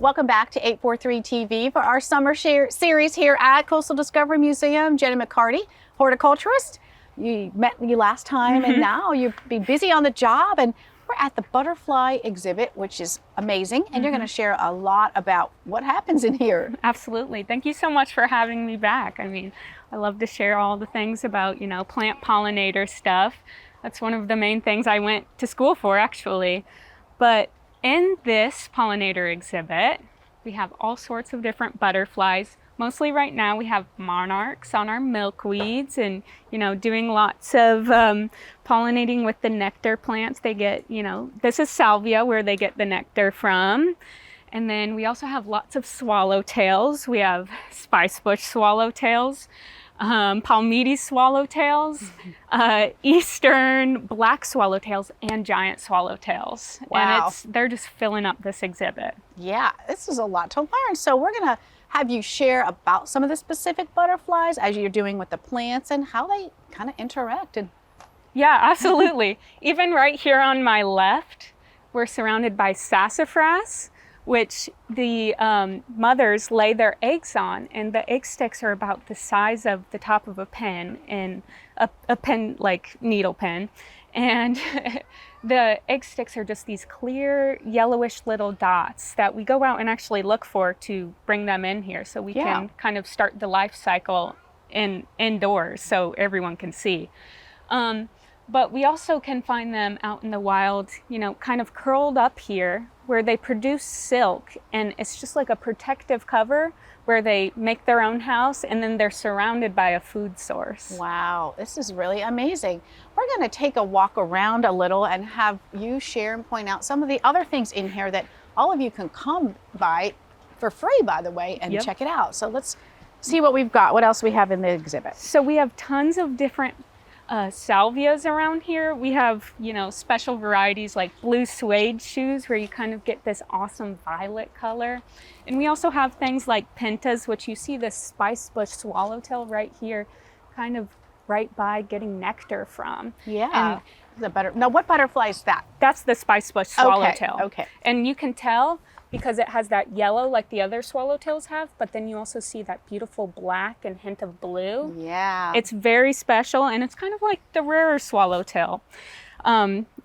Welcome back to 843 TV for our summer series here at Coastal Discovery Museum. Jenna McCarty, horticulturist. You met me last time and now you've been busy on the job, and we're at the butterfly exhibit, which is amazing. And you're going to share a lot about what happens in here. Absolutely. Thank you so much for having me back. I mean, I love to share all the things about, plant pollinator stuff. That's one of the main things I went to school for, actually. But in this pollinator exhibit, we have all sorts of different butterflies. Mostly right now we have monarchs on our milkweeds and, doing lots of pollinating with the nectar plants. They get, this is salvia where they get the nectar from. And then we also have lots of swallowtails. We have spicebush swallowtails, palmetto swallowtails, eastern black swallowtails, and giant swallowtails. Wow. And they're just filling up this exhibit. Yeah, this is a lot to learn. So we're going to have you share about some of the specific butterflies as you're doing with the plants and how they kind of interact. Yeah, absolutely. Even right here on my left, we're surrounded by sassafras, which the mothers lay their eggs on, and the egg sticks are about the size of the top of a pen, and a pen like needle pen, and the egg sticks are just these clear yellowish little dots that we go out and actually look for to bring them in here so we can kind of start the life cycle indoors so everyone can see. But we also can find them out in the wild, kind of curled up here where they produce silk, and it's just like a protective cover where they make their own house and then they're surrounded by a food source. Wow, this is really amazing. We're going to take a walk around a little and have you share and point out some of the other things in here that all of you can come by for free, by the way, and check it out. So let's see what we've got. What else we have in the exhibit? So we have tons of different salvias around here. We have, special varieties like blue suede shoes where you kind of get this awesome violet color. And we also have things like pentas, which you see this spicebush swallowtail right here, kind of right by getting nectar from. Yeah. And now, what butterfly is that? That's the spicebush swallowtail. Okay. And you can tell because it has that yellow like the other swallowtails have, but then you also see that beautiful black and hint of blue. Yeah. It's very special, and it's kind of like the rarer swallowtail.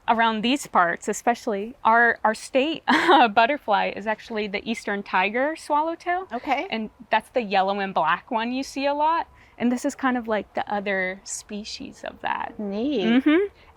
Around these parts, especially, our state butterfly is actually the eastern tiger swallowtail. Okay. And that's the yellow and black one you see a lot. And this is kind of like the other species of that. Neat.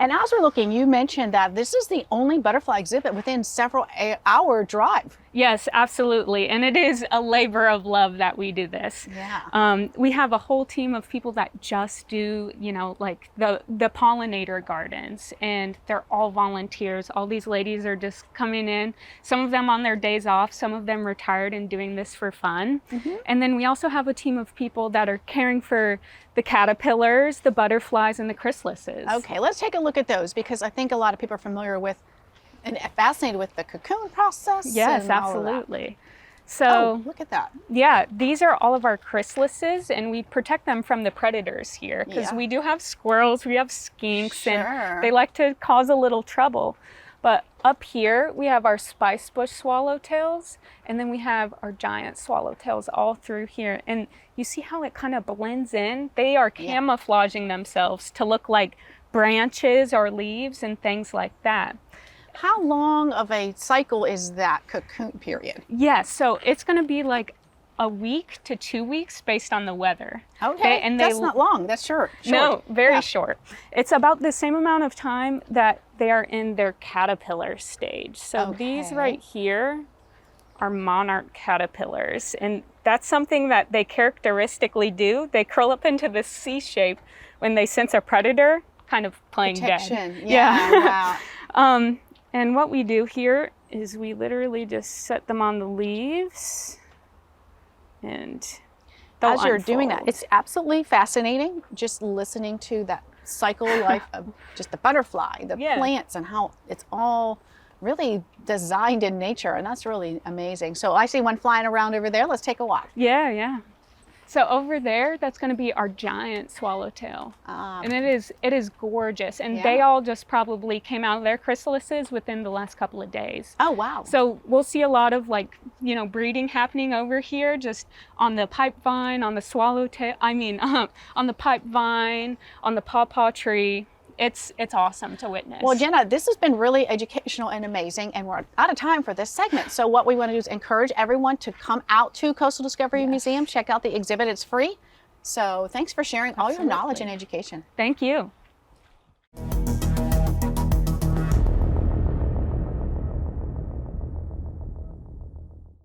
And as we're looking, you mentioned that this is the only butterfly exhibit within several hour drive. Yes, absolutely. And it is a labor of love that we do this. Yeah. We have a whole team of people that just do, like the pollinator gardens, and they're all volunteers. All these ladies are just coming in, some of them on their days off, some of them retired and doing this for fun. And then we also have a team of people that are caring for the caterpillars, the butterflies, and the chrysalises. Okay, let's take a look at those, because I think a lot of people are familiar with and fascinated with the cocoon process. Yes, absolutely. So look at that. Yeah, these are all of our chrysalises, and we protect them from the predators here because we do have squirrels, we have skinks, and they like to cause a little trouble. But up here, we have our spicebush swallowtails, and then we have our giant swallowtails all through here. And you see how it kind of blends in? They are camouflaging themselves to look like branches or leaves and things like that. How long of a cycle is that cocoon period? Yes, so it's going to be like a week to 2 weeks based on the weather. Okay, and that's not long. That's short. No, very short. It's about the same amount of time that they are in their caterpillar stage. So these right here are monarch caterpillars, and that's something that they characteristically do. They curl up into this C shape when they sense a predator, kind of playing protection. dead. Yeah. Wow. And what we do here is we literally just set them on the leaves, and as you're doing that, it's absolutely fascinating just listening to that cycle life of just the butterfly, the plants, and how it's all really designed in nature, and that's really amazing. So I see one flying around over there. Let's take a walk. Yeah. So over there, that's going to be our giant swallowtail. And it is gorgeous. And they all just probably came out of their chrysalises within the last couple of days. Oh, wow. So we'll see a lot of like, you know, breeding happening over here, just on the pipe vine, on the swallowtail, on the pipe vine, on the pawpaw tree. It's awesome to witness. Well, Jenna, this has been really educational and amazing, and we're out of time for this segment. So what we want to do is encourage everyone to come out to Coastal Discovery Museum, check out the exhibit. It's free. So thanks for sharing all your knowledge and education. Thank you.